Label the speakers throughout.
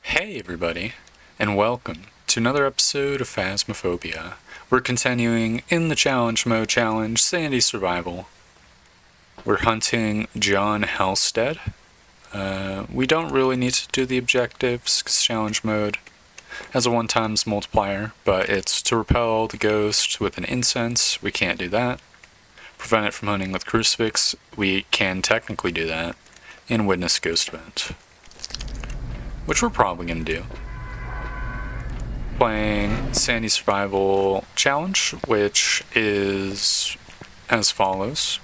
Speaker 1: Hey everybody, and welcome to another episode of Phasmophobia. We're continuing in the challenge mode challenge, Sandy Survival. We're hunting John Halstead. We don't really need to do the objectives, because challenge mode has a 1x multiplier, but it's to repel the ghost with an incense. We can't do that. Prevent it from hunting with crucifix. We can technically do that. And witness ghost event, which we're probably going to do. Playing Sandy Survival Challenge, which is as follows.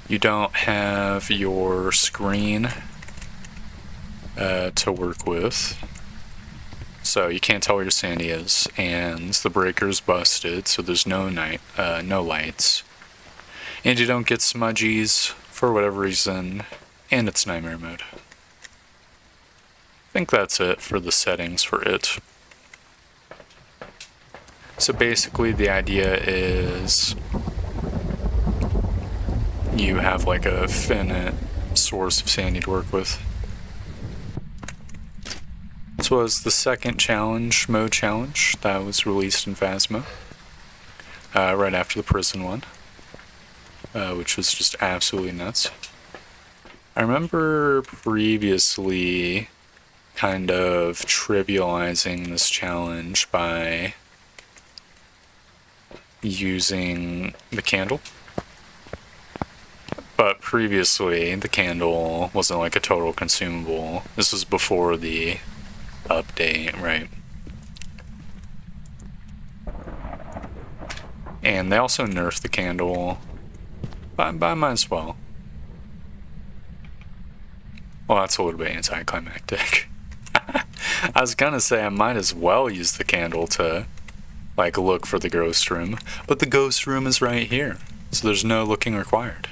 Speaker 1: You don't have your screen to work with, so you can't tell where your Sandy is, and the breaker's busted, so there's no lights. And you don't get smudgies for whatever reason, and it's nightmare mode. I think that's it for the settings for it. So basically the idea is you have like a finite source of sandy to work with. This was the second mode challenge that was released in Phasmo, right after the prison one, which was just absolutely nuts. I remember previously kind of trivializing this challenge by using the candle. But previously, the candle wasn't like a total consumable. This was before the update, right? And they also nerfed the candle, but I might as well. Well, that's a little bit anticlimactic. I was gonna say I might as well use the candle to like look for the ghost room, but the ghost room is right here, so there's no looking required.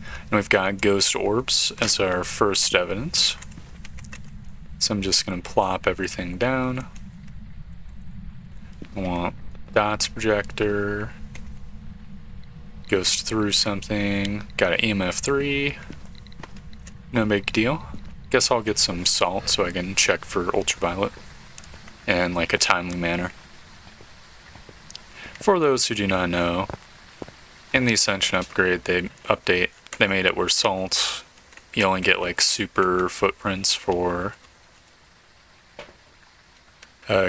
Speaker 1: And we've got ghost orbs as our first evidence, so I'm just gonna plop everything down. I want dots projector, goes through something, got an EMF 3, no big deal. Guess I'll get some salt so I can check for ultraviolet in like a timely manner. For those who do not know, in the Ascension upgrade, they made it where salt, you only get like super footprints for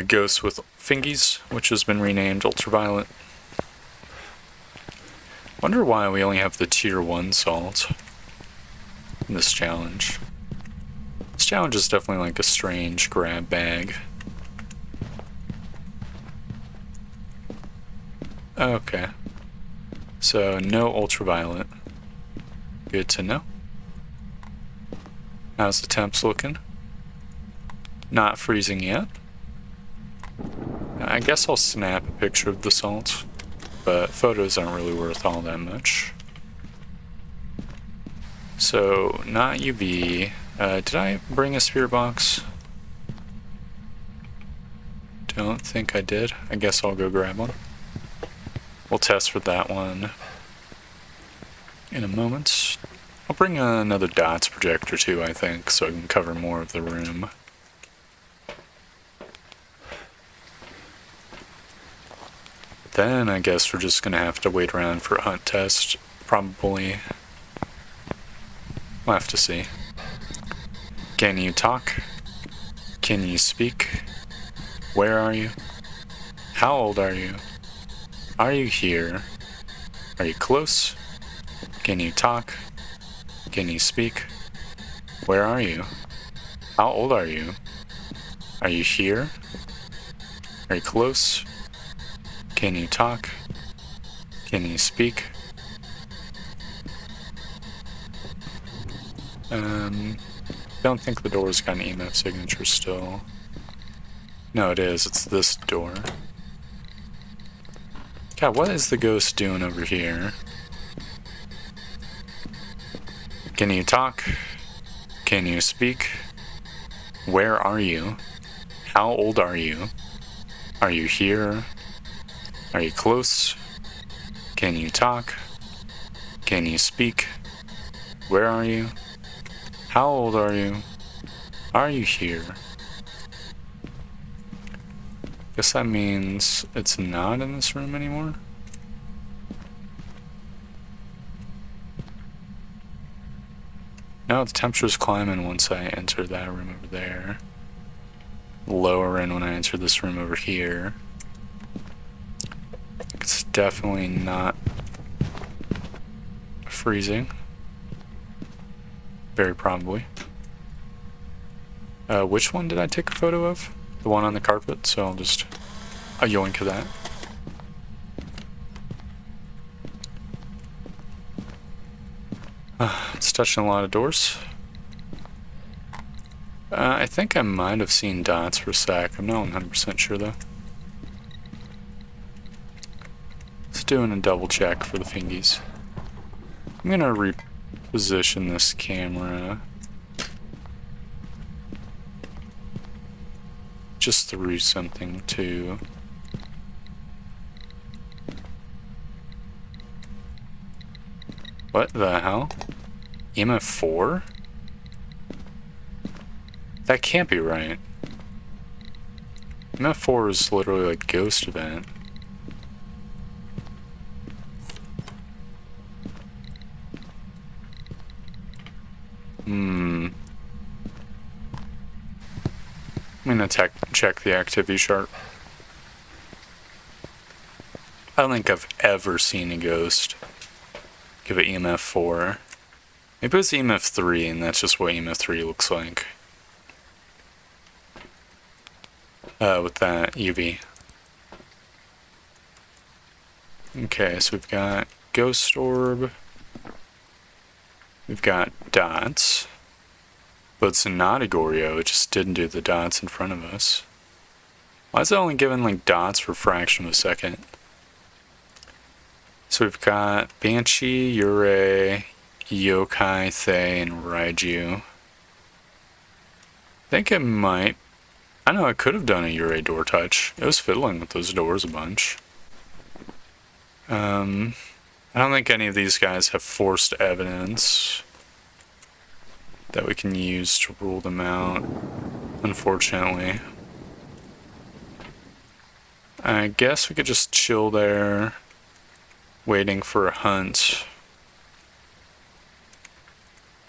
Speaker 1: ghosts with fingies, which has been renamed ultraviolet. Wonder why we only have the tier 1 salt in this challenge. This challenge is definitely like a strange grab bag. Okay. So, no ultraviolet. Good to know. How's the temps looking? Not freezing yet. I guess I'll snap a picture of the salt, but photos aren't really worth all that much. So, not UV. Did I bring a spirit box? Don't think I did. I guess I'll go grab one. We'll test for that one in a moment. I'll bring another dots projector too, I think, so I can cover more of the room. Then I guess we're just gonna have to wait around for a hunt test, probably. We'll have to see. Can you talk? Can you speak? Where are you? How old are you? Are you here? Are you close? Can you talk? Can you speak? Where are you? How old are you? Are you here? Are you close? Can you talk? Can you speak? Don't think the door's got an EMF signature still. No, it is. It's this door. God, what is the ghost doing over here? Can you talk? Can you speak? Where are you? How old are you? Are you here? Are you close? Can you talk? Can you speak? Where are you? How old are you? Are you here? Guess that means it's not in this room anymore. No, the temperature's climbing once I enter that room over there. Lowering when I enter this room over here. It's definitely not freezing. Very probably. Which one did I take a photo of? The one on the carpet, so I'll just yoink that. It's touching a lot of doors. I think I might have seen dots for a sec. I'm not 100% sure though. Let's do a double check for the fingies. I'm gonna reposition this camera just through something too. What the hell? EMF 4? That can't be right. EMF 4 is literally like ghost event. I'm gonna check the activity chart. I don't think I've ever seen a ghost give it EMF 4. Maybe it's EMF 3 and that's just what EMF 3 looks like. With that UV. Okay, so we've got Ghost Orb. We've got dots. But it's not a Goryo, it just didn't do the dots in front of us. Why is it only giving like dots for a fraction of a second? So we've got Banshee, Yurei, Yokai, Thay, and Raiju. I think it might... I know I could have done a Yurei door touch. It was fiddling with those doors a bunch. I don't think any of these guys have forced evidence that we can use to rule them out, unfortunately. I guess we could just chill there, waiting for a hunt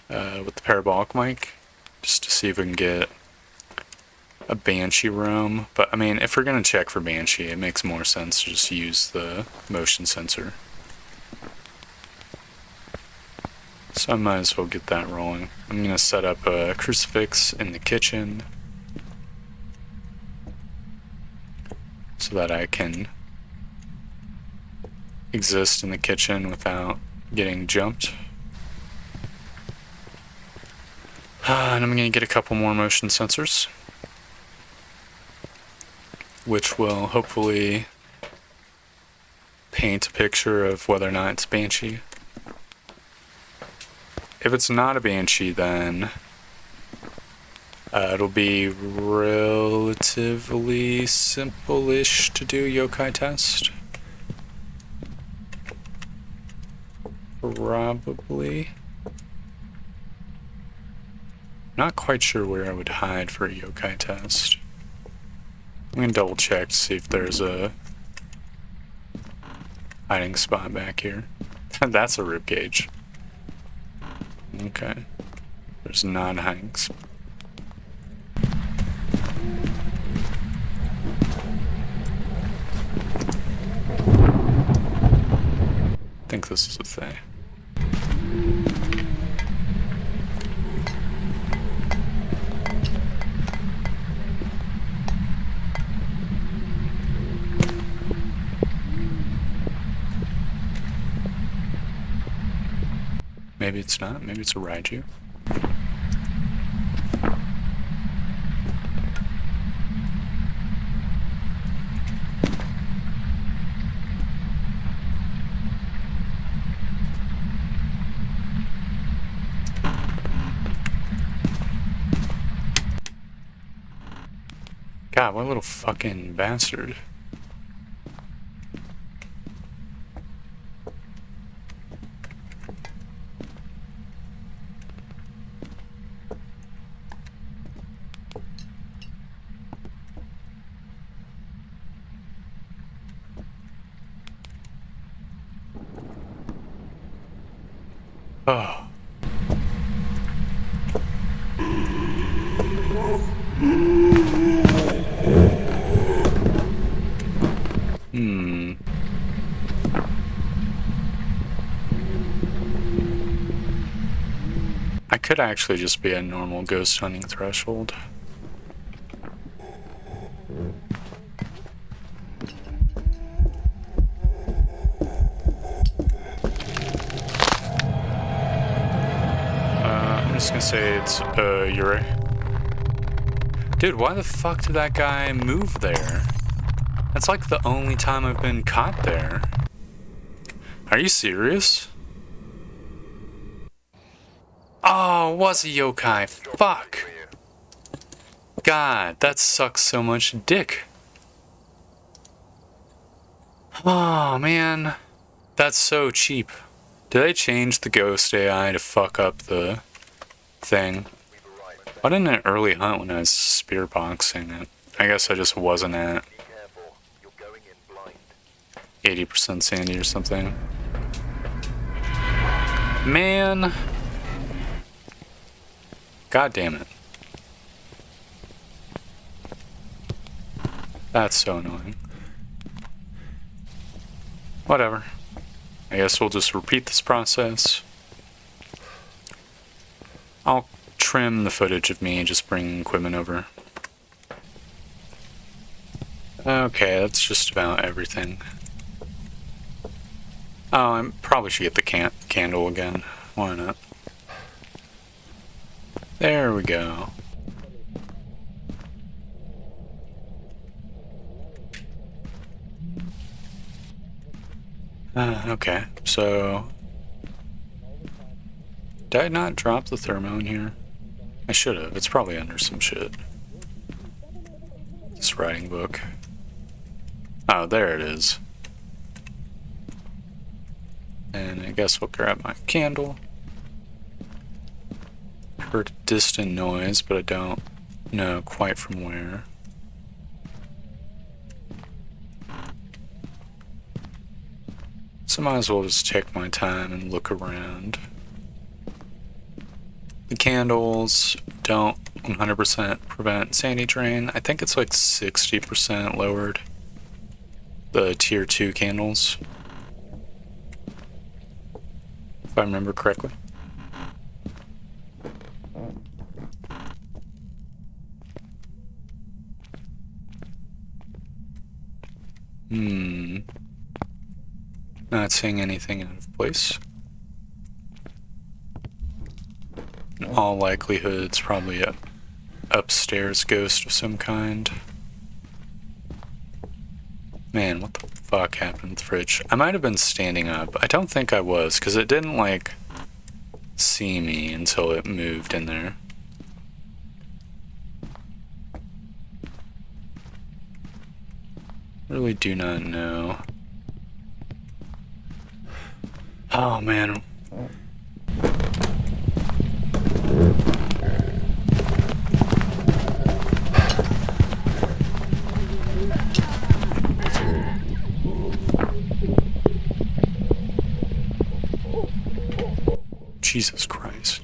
Speaker 1: with the parabolic mic, just to see if we can get a Banshee roam. But I mean, if we're gonna check for Banshee, it makes more sense to just use the motion sensor. So I might as well get that rolling. I'm gonna set up a crucifix in the kitchen so that I can exist in the kitchen without getting jumped. And I'm gonna get a couple more motion sensors, which will hopefully paint a picture of whether or not it's Banshee. If it's not a Banshee, then it'll be relatively simple-ish to do yokai test. Probably. Not quite sure where I would hide for a yokai test. I'm gonna double check to see if there's a hiding spot back here. That's a ribcage. Okay. There's not a hiding spot. I think this is a thing. Maybe it's not. Maybe it's a Raiju. God, what a little fucking bastard. Oh. I could actually just be a normal ghost hunting threshold. I'm just gonna say it's Yuri. Dude, why the fuck did that guy move there? That's like the only time I've been caught there. Are you serious? Oh, it was a yokai. Fuck. God, that sucks so much dick. Oh, man. That's so cheap. Did they change the ghost AI to fuck up the thing? Why didn't it early hunt when I was spear boxing it? I guess I just wasn't at 80% sandy or something. Man. God damn it. That's so annoying. Whatever. I guess we'll just repeat this process. I'll trim the footage of me just bringing equipment over. Okay, that's just about everything. Oh, I probably should get the candle again. Why not? There we go. Okay, so... Did I not drop the thermo in here? I should have. It's probably under some shit. This writing book. Oh, there it is. And I guess we'll grab my candle. Heard a distant noise, but I don't know quite from where. So might as well just take my time and look around. The candles don't 100% prevent sandy drain. I think it's like 60% lowered. The tier 2 candles. If I remember correctly. Not seeing anything out of place. In all likelihood, it's probably a upstairs ghost of some kind. Man, what the fuck happened to the fridge? I might have been standing up. I don't think I was, because it didn't, like, see me until it moved in there. Really do not know. Oh, man. Jesus Christ.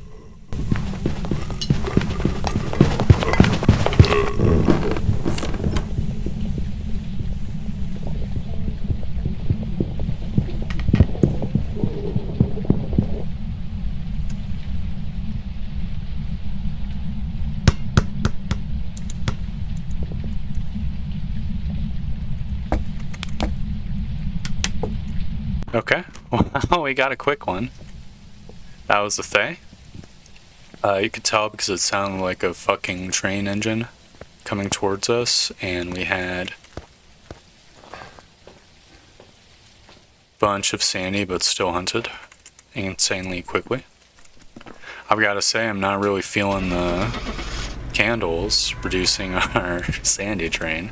Speaker 1: Okay, well, we got a quick one. That was the Thay. You could tell because it sounded like a fucking train engine coming towards us, and we had a bunch of sandy, but still hunted insanely quickly. I've got to say, I'm not really feeling the candles reducing our sandy drain.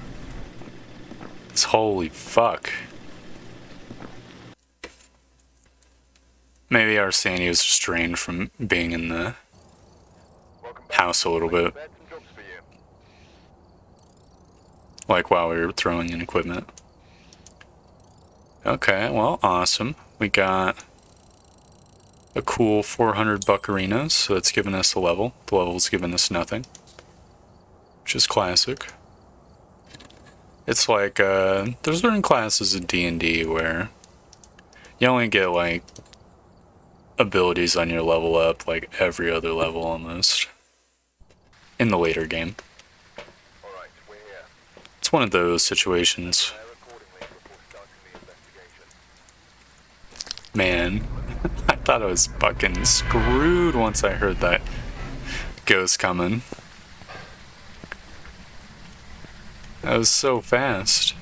Speaker 1: It's holy fuck. Maybe our sandy was just drained from being in the house a little bit. Like while we were throwing in equipment. Okay, well, awesome. We got a cool 400 buccarinos, so that's given us a level. The level's given us nothing, which is classic. It's like, there's certain classes of D&D where you only get, like, abilities on your level up, like, every other level almost. In the later game. It's one of those situations. Man, I thought I was fucking screwed once I heard that ghost coming. That was so fast.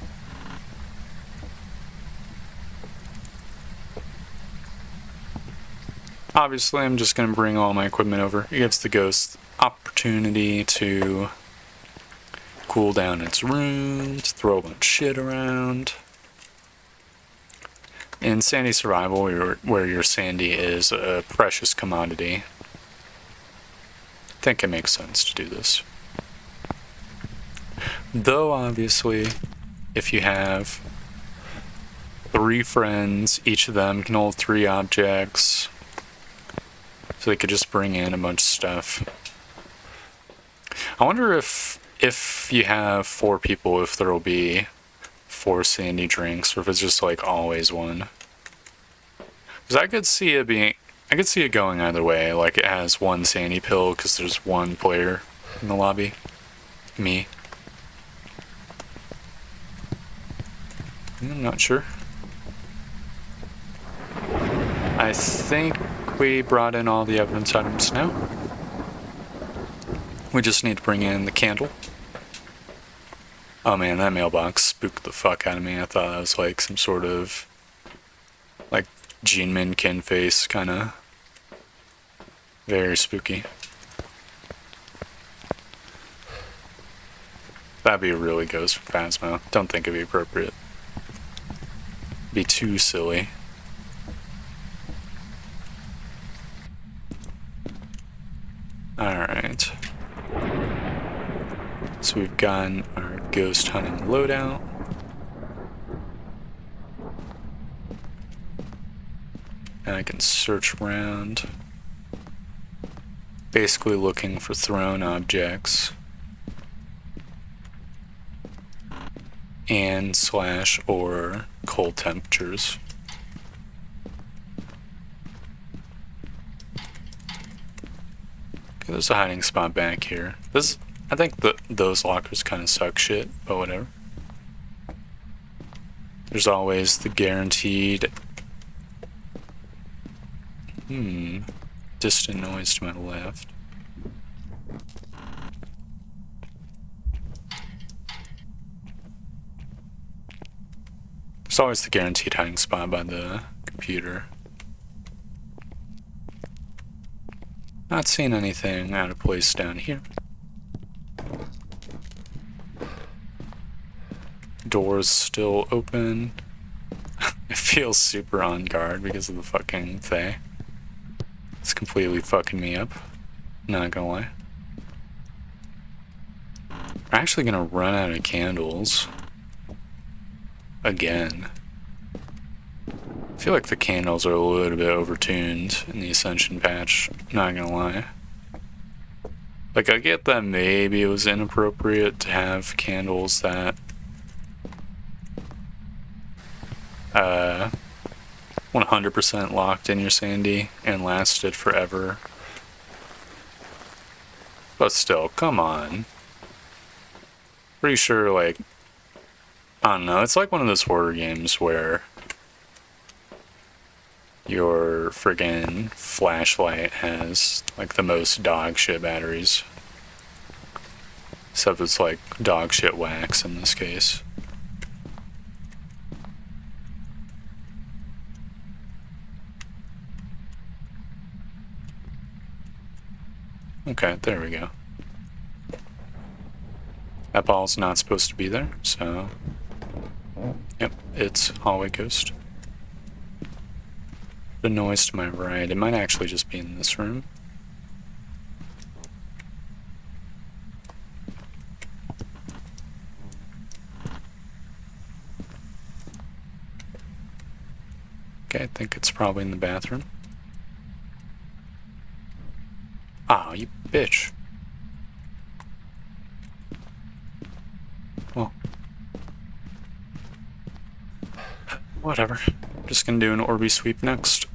Speaker 1: Obviously, I'm just going to bring all my equipment over. It gives the ghost opportunity to cool down its runes, throw a bunch of shit around. In Sandy Survival, where your Sandy is a precious commodity, I think it makes sense to do this. Though, obviously, if you have 3 friends, each of them can hold 3 objects, so they could just bring in a bunch of stuff. I wonder if you have 4 people, if there will be 4 sandy drinks, or if it's just like always one. Because I could see it going either way. Like it has 1 sandy pill because there's 1 player in the lobby, me. I'm not sure. I think we brought in all the evidence items now. We just need to bring in the candle. Oh man, that mailbox spooked the fuck out of me. I thought that was like some sort of like Gene Minkin face, kinda. Very spooky. That'd be a really ghost for Phasmo. Don't think it'd be appropriate. Be too silly. Alright. So we've gotten our ghost hunting loadout. Now I can search around. Basically looking for thrown objects. And / or cold temperatures. Okay, there's a hiding spot back here. I think those lockers kind of suck shit, but whatever. There's always the guaranteed distant noise to my left. There's always the guaranteed hiding spot by the computer. Not seeing anything out of place down here. Doors still open. It feels super on guard because of the fucking thing. It's completely fucking me up. Not gonna lie. We're actually gonna run out of candles. Again. I feel like the candles are a little bit overtuned in the Ascension patch, not gonna lie. Like, I get that maybe it was inappropriate to have candles that 100% locked in your Sandy and lasted forever. But still, come on. Pretty sure, like, I don't know, it's like one of those horror games where your friggin' flashlight has, like, the most dog shit batteries. Except it's, like, dog shit wax in this case. Okay, there we go. That ball's not supposed to be there, so... Yep, it's hallway ghost. The noise to my right, it might actually just be in this room. Okay, I think it's probably in the bathroom. bitch. Well, whatever. Just gonna do an Orby sweep next.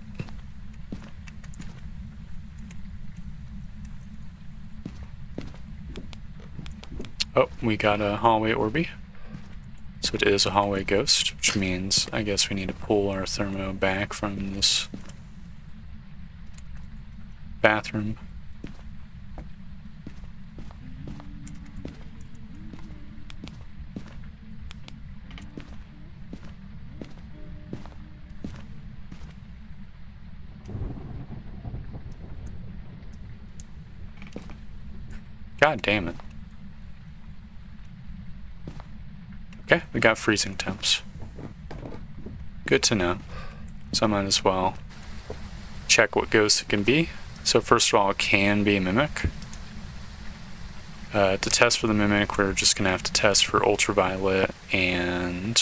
Speaker 1: Oh, we got a hallway Orby. So it is a hallway ghost, which means I guess we need to pull our thermo back from this bathroom. God damn it. Okay, we got freezing temps. Good to know. So I might as well check what ghost it can be. So first of all, it can be a mimic. To test for the mimic, we're just gonna have to test for ultraviolet and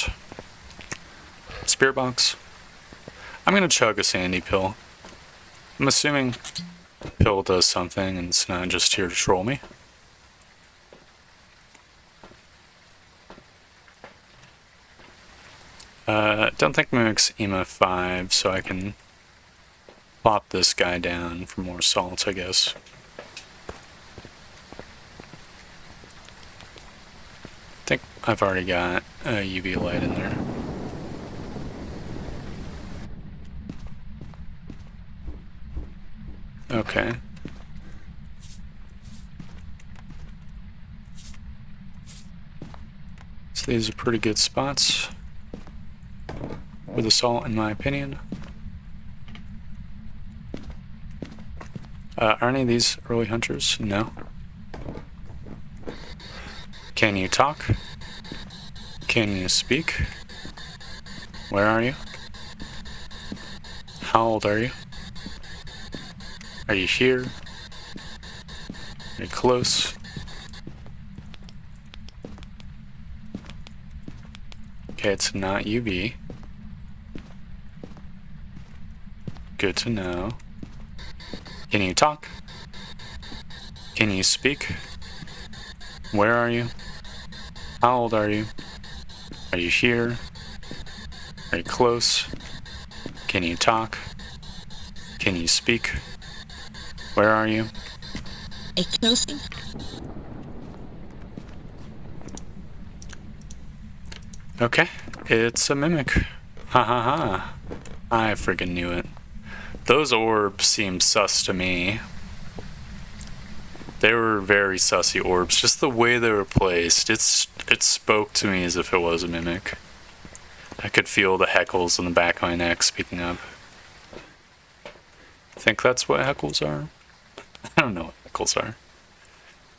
Speaker 1: spirit box. I'm gonna chug a sandy pill. I'm assuming the pill does something and it's not just here to troll me. Don't think Mimic's EMA 5, so I can plop this guy down for more salt, I guess. I think I've already got a UV light in there. Okay. So these are pretty good spots for the salt, in my opinion. Are any of these early hunters? No. Can you talk? Can you speak? Where are you? How old are you? Are you here? Are you close? Okay, it's not UV. Good to know. Can you talk? Can you speak? Where are you? How old are you? Are you here? Are you close? Can you talk? Can you speak? Where are you?
Speaker 2: A closing.
Speaker 1: Okay, it's a mimic. Ha ha ha. I friggin' knew it. Those orbs seem sus to me. They were very sussy orbs. Just the way they were placed, it spoke to me as if it was a mimic. I could feel the heckles in the back of my neck speaking up. Think that's what heckles are? I don't know what heckles are.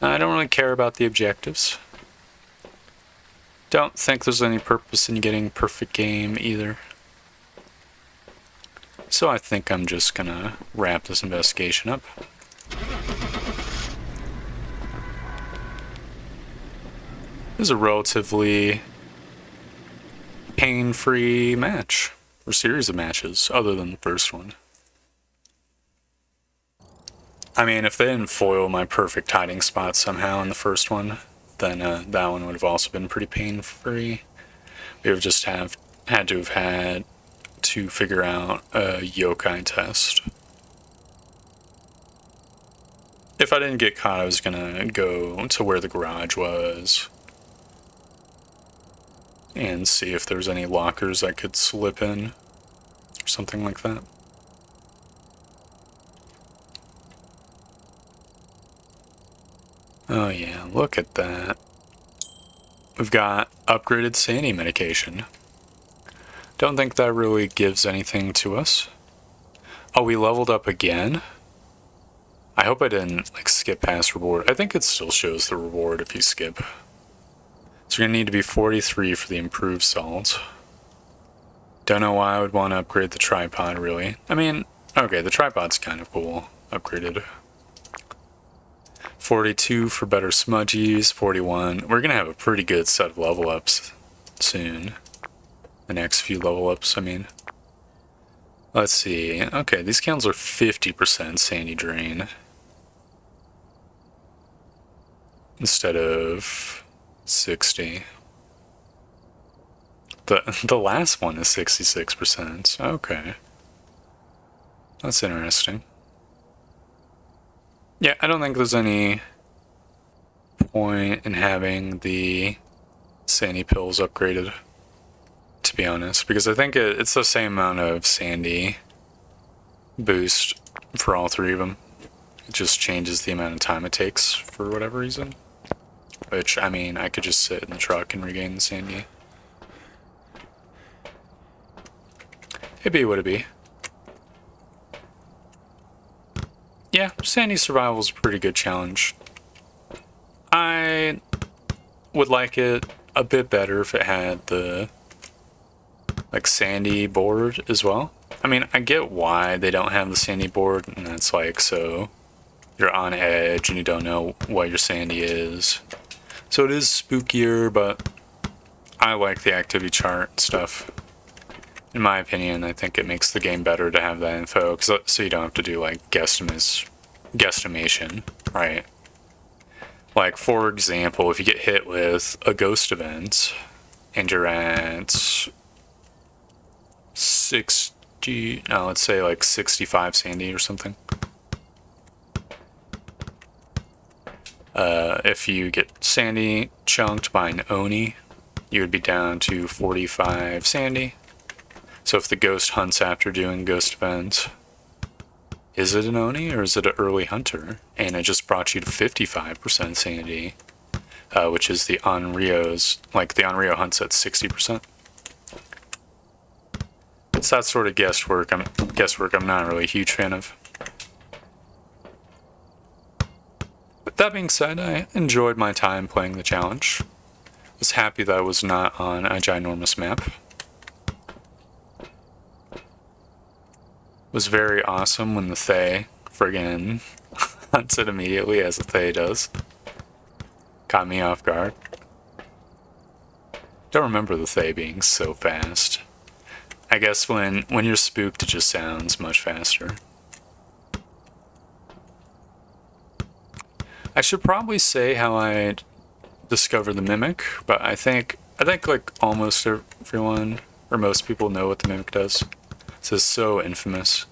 Speaker 1: I don't really care about the objectives. Don't think there's any purpose in getting perfect game either. So I think I'm just gonna wrap this investigation up. This is a relatively pain-free match, or series of matches, other than the first one. I mean, if they didn't foil my perfect hiding spot somehow in the first one, then that one would have also been pretty pain-free. We would just had to have had to figure out a yokai test. If I didn't get caught, I was gonna go to where the garage was and see if there's any lockers I could slip in or something like that. Oh yeah, look at that. We've got upgraded sanity medication. Don't think that really gives anything to us. Oh, we leveled up again? I hope I didn't skip past reward. I think it still shows the reward if you skip. So you're gonna need to be 43 for the improved salt. Don't know why I would want to upgrade the tripod, really. I mean, okay, the tripod's kind of cool. Upgraded. 42 for better smudgies. 41. We're gonna have a pretty good set of level ups soon. The next few level ups, I mean. Let's see. Okay, these candles are 50% sandy drain. instead of 60. The last one is 66%. Okay. That's interesting. Yeah, I don't think there's any point in having the sandy pills upgraded, to be honest, because I think it's the same amount of sandy boost for all three of them. It just changes the amount of time it takes for whatever reason. Which, I mean, I could just sit in the truck and regain the sandy. It be what it be. Yeah, sandy survival is a pretty good challenge. I would like it a bit better if it had the like sandy board as well. I mean, I get why they don't have the sandy board, and that's like so you're on edge and you don't know what your sandy is. So it is spookier, but I like the activity chart and stuff. In my opinion, I think it makes the game better to have that info, so you don't have to do like guesstimation, right? Like, for example, if you get hit with a ghost event and you're at 60, no, let's say like 65 sandy or something. If you get sandy chunked by an Oni, you would be down to 45 sandy. So if the ghost hunts after doing ghost event, is it an Oni or is it an early hunter? And it just brought you to 55% sanity, which is the Onryo's, like the Onryo hunts at 60%. It's that sort of guesswork I'm not really a huge fan of. But that being said, I enjoyed my time playing the challenge. Was happy that I was not on a ginormous map. Was very awesome when the Thaye friggin' hunts it immediately as the Thaye does. Caught me off guard. Don't remember the Thaye being so fast. I guess when you're spooked it just sounds much faster. I should probably say how I discovered the Mimic, but I think like almost everyone or most people know what the Mimic does. This is so infamous.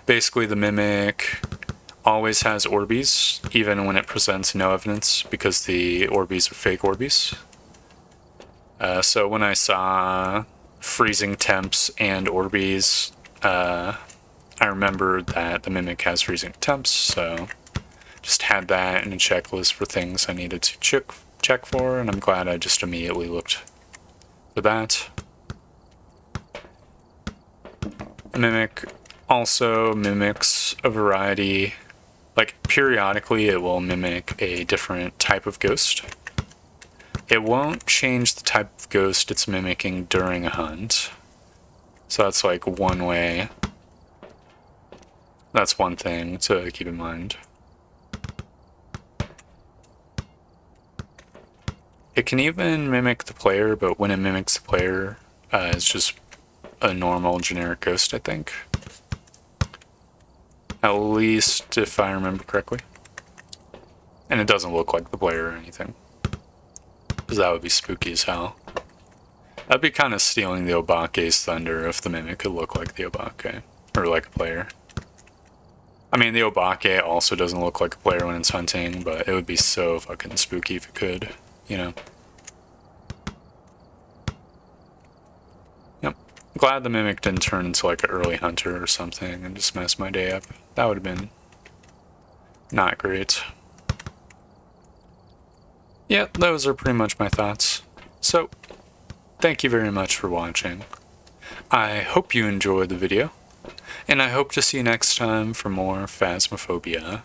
Speaker 1: Basically, the Mimic always has Orbeez, even when it presents no evidence, because the Orbeez are fake Orbeez. So when I saw freezing temps and Orbeez, I remembered that the Mimic has freezing temps, so just had that in a checklist for things I needed to check for, and I'm glad I just immediately looked for that. Mimic also mimics a variety, like periodically it will mimic a different type of ghost. It won't change the type of ghost it's mimicking during a hunt. So that's like one way. That's one thing to keep in mind. It can even mimic the player, but when it mimics the player, it's just a normal generic ghost, I think. At least if I remember correctly. And it doesn't look like the player or anything. Because that would be spooky as hell. That'd be kind of stealing the Obake's thunder if the Mimic could look like the Obake. Or like a player. I mean, the Obake also doesn't look like a player when it's hunting, but it would be so fucking spooky if it could, you know? Yep. Glad the Mimic didn't turn into like an early hunter or something and just mess my day up. That would have been not great. Yeah, those are pretty much my thoughts. So, thank you very much for watching. I hope you enjoyed the video, and I hope to see you next time for more Phasmophobia.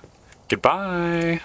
Speaker 1: Goodbye!